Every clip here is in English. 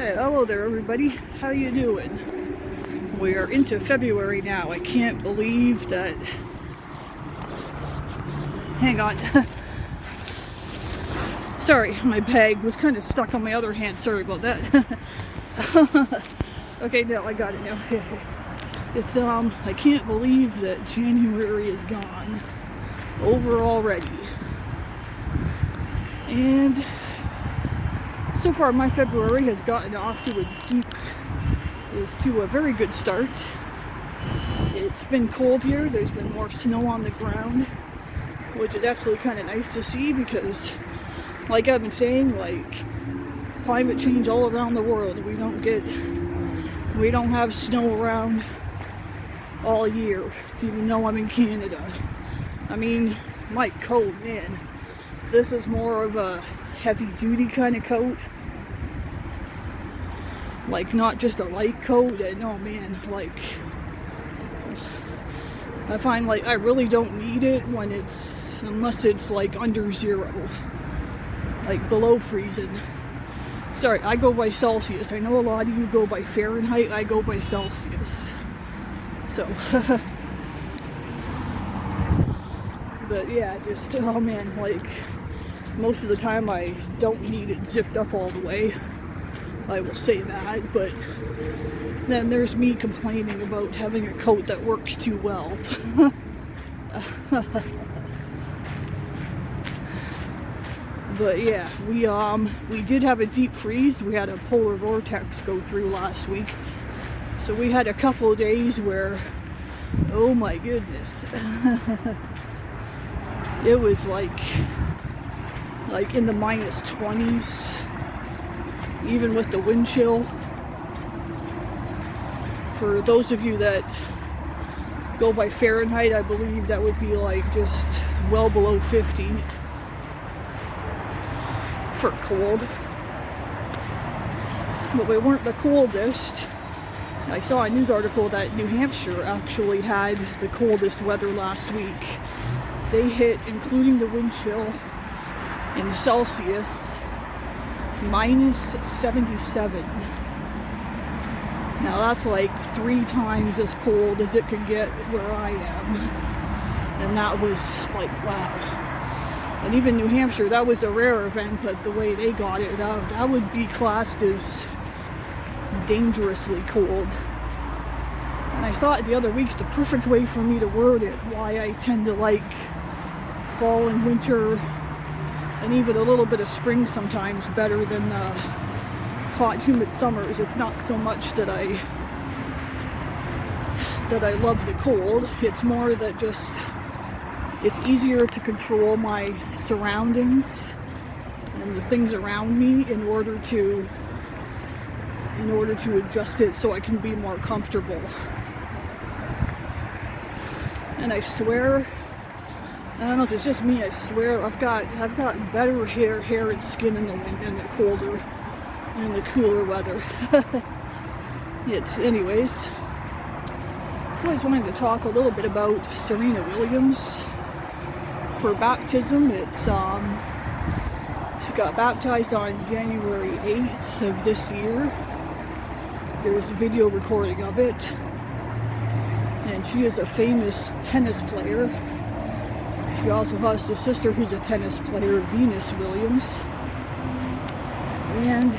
Hey, hello there everybody. How you doing? We are into February now. I can't believe that. Hang on. Sorry, my bag was kind of stuck on my other hand. Sorry about that. Okay, now I got it now. It's I can't believe that January is gone. Over already. And so far, my February has gotten off to a very good start. It's been cold here. There's been more snow on the ground, which is actually kind of nice to see because, like I've been saying, like climate change all around the world. We don't have snow around all year, even though I'm in Canada. I mean, my coat, man, this is more of a heavy-duty kind of coat. Like, not just a light coat. No, man, like, I find like I really don't need it unless it's like under zero, like below freezing. Sorry, I go by Celsius. I know a lot of you go by Fahrenheit. I go by Celsius. So, but yeah, just, oh man, like, most of the time I don't need it zipped up all the way. I will say that, but then there's me complaining about having a coat that works too well. But yeah, we did have a deep freeze. We had a polar vortex go through last week. So we had a couple of days where, oh my goodness, it was like in the minus 20s, even with the wind chill. For those of you that go by Fahrenheit, I believe that would be like just well below 50 for cold. But we weren't the coldest. I saw a news article that New Hampshire actually had the coldest weather last week. They hit, including the wind chill, in Celsius, minus 77. Now that's like 3 times as cold as it could get where I am. And that was like, wow. And even New Hampshire, that was a rare event, but the way they got it, that would be classed as dangerously cold. And I thought the other week the perfect way for me to word it, why I tend to like fall and winter and even a little bit of spring sometimes better than the hot, humid summers. It's not so much that I love the cold. It's more that just it's easier to control my surroundings and the things around me in order to adjust it so I can be more comfortable. And I swear, I don't know if it's just me, I swear I've got better hair and skin in the colder and in the cooler weather. Anyways. So I just wanted to talk a little bit about Serena Williams. Her baptism, she got baptized on January 8th of this year. There's a video recording of it. And she is a famous tennis player. She also has a sister who's a tennis player, Venus Williams. And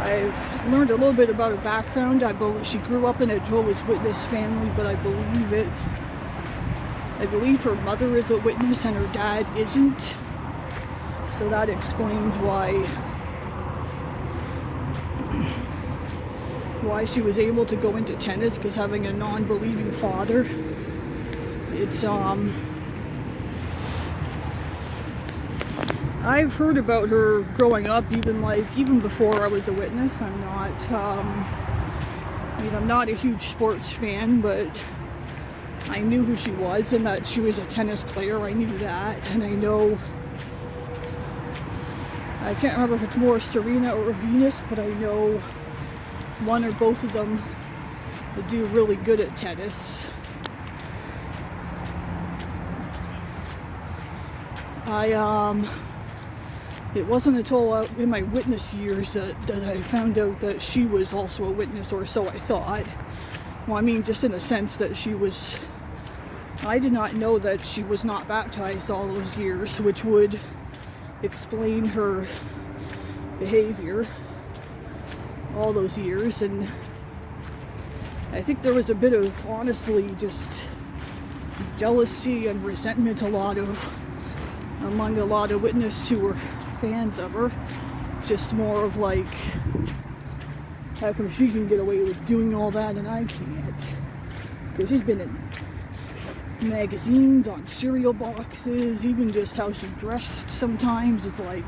I've learned a little bit about her background. I believe she grew up in a Jehovah's Witness family, but I believe her mother is a witness and her dad isn't. So that explains why she was able to go into tennis, because having a non-believing father, it's I've heard about her growing up, even before I was a witness. I'm not a huge sports fan, but I knew who she was and that she was a tennis player. I knew that, and I can't remember if it's more Serena or Venus, but I know one or both of them do really good at tennis. it wasn't until in my witness years that I found out that she was also a witness, or so I thought. Well, I mean, just in the sense that I did not know that she was not baptized all those years, which would explain her behavior all those years. And I think there was a bit of, honestly, just jealousy and resentment among a lot of witnesses who were fans of her. Just more of like, how come she can get away with doing all that and I can't? Because she's been in magazines, on cereal boxes, even just how she dressed sometimes is like,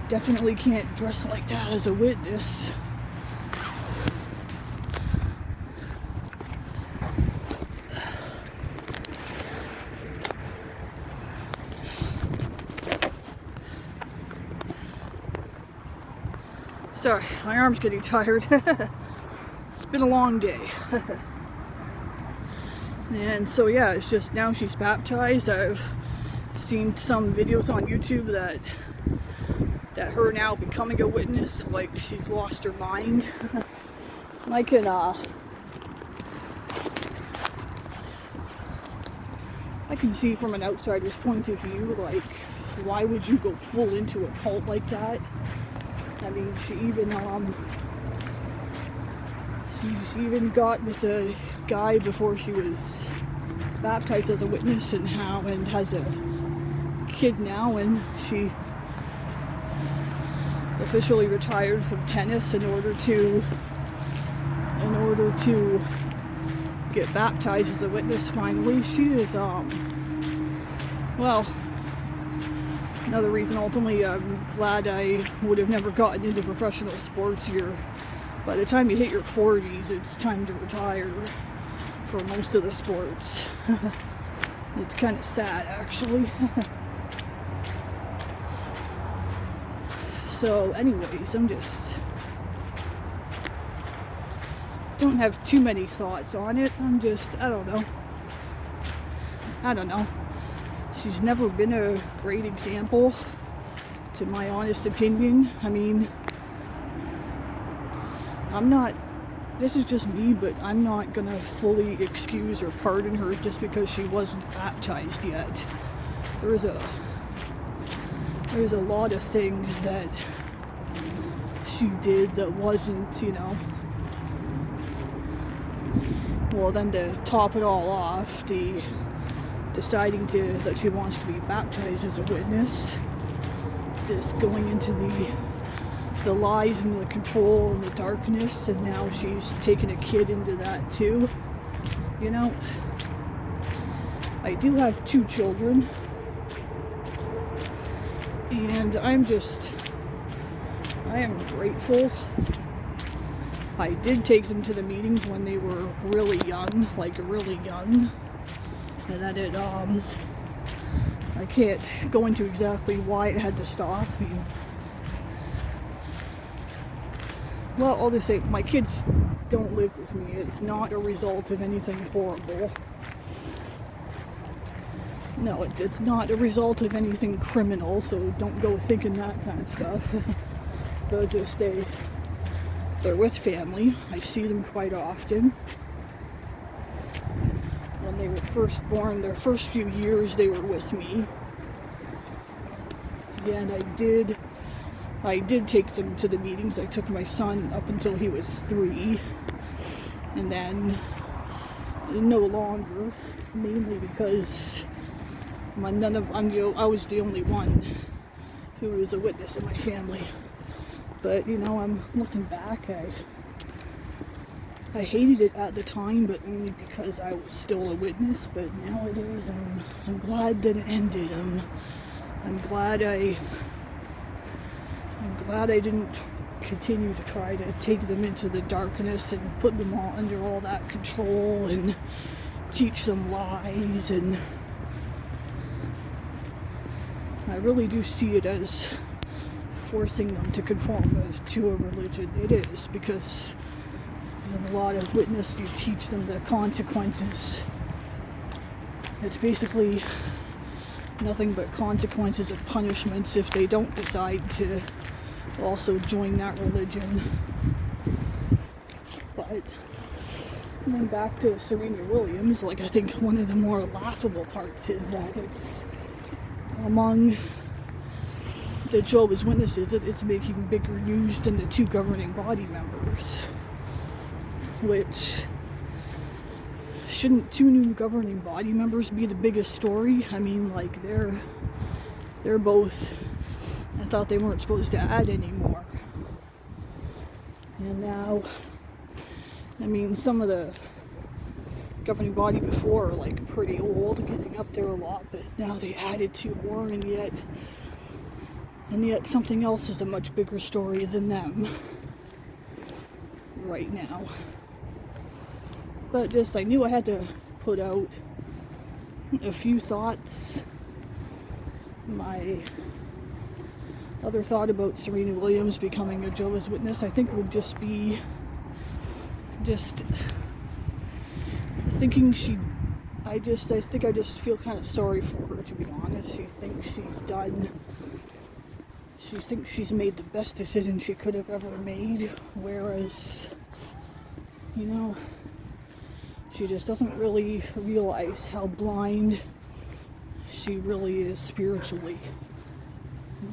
definitely can't dress like that as a witness. Sorry, my arm's getting tired. It's been a long day. And so yeah, it's just now she's baptized. I've seen some videos on YouTube that her now becoming a witness, like she's lost her mind. I can see from an outsider's point of view, like, why would you go full into a cult like that? I mean, she even got with a guy before she was baptized as a witness, and has a kid now, and she officially retired from tennis in order to get baptized as a witness finally. She is well, another reason ultimately I'm glad I would have never gotten into professional sports. By the time you hit your 40s, it's time to retire for most of the sports. It's kind of sad, actually. So anyways, don't have too many thoughts on it. I don't know. She's never been a great example, to my honest opinion. I mean, this is just me, but I'm not gonna fully excuse or pardon her just because she wasn't baptized yet. There's a lot of things that she did that wasn't, well, then to top it all off, deciding that she wants to be baptized as a witness, just going into the lies and the control and the darkness, and now she's taken a kid into that too. I do have 2 children, and I am grateful. I did take them to the meetings when they were really young, and then I can't go into exactly why it had to stop. Well, I'll just say my kids don't live with me. It's not a result of anything horrible. No, it's not a result of anything criminal, so don't go thinking that kind of stuff. But just they're with family. I see them quite often. When they were first born, their first few years, they were with me. And I did take them to the meetings. I took my son up until he was 3, and then no longer, mainly because I was the only one who was a witness in my family. But I'm looking back, I hated it at the time, but only because I was still a witness. But nowadays, I'm glad that it ended. I'm glad I didn't continue to try to take them into the darkness and put them all under all that control and teach them lies. And I really do see it as forcing them to conform to a religion. It is, because in a lot of witness, you teach them the consequences. It's basically nothing but consequences and punishments if they don't decide to also join that religion. But then back to Serena Williams, like, I think one of the more laughable parts is that it's among the Jehovah's Witnesses that it's making bigger news than the 2 governing body members. Which, shouldn't 2 new governing body members be the biggest story? I mean, like, they're both, I thought they weren't supposed to add anymore. And now, I mean, some of the governing body before are like pretty old, getting up there a lot, but now they added 2 more, and yet something else is a much bigger story than them right now. But just, I knew I had to put out a few thoughts. My other thought about Serena Williams becoming a Jehovah's Witness, I think, would just be thinking I think I just feel kind of sorry for her, to be honest. She thinks she's made the best decision she could have ever made, whereas, you know, she just doesn't really realize how blind she really is spiritually.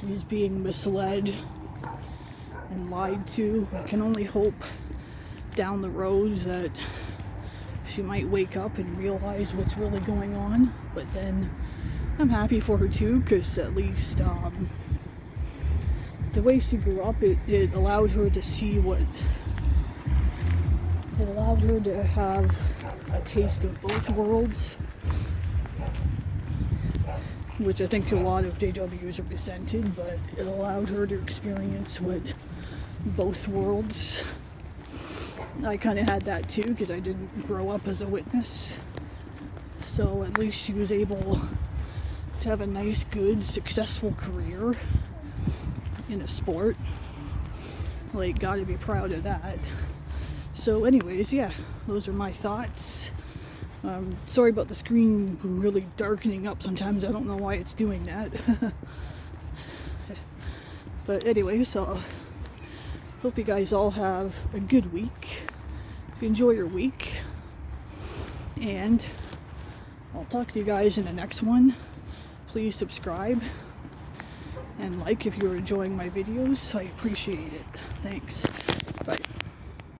She's being misled and lied to. I can only hope down the road that she might wake up and realize what's really going on. But then I'm happy for her too, because at least the way she grew up, it allowed her to see it allowed her to have a taste of both worlds, which I think a lot of JWs are resented, but it allowed her to experience what both worlds. I kind of had that too, because I didn't grow up as a witness. So at least she was able to have a nice, good, successful career in a sport. Like, gotta be proud of that. So anyways, yeah, those are my thoughts. Sorry about the screen really darkening up sometimes. I don't know why it's doing that. But anyway, so hope you guys all have a good week. Enjoy your week. And I'll talk to you guys in the next one. Please subscribe and like if you're enjoying my videos. I appreciate it. Thanks. Bye.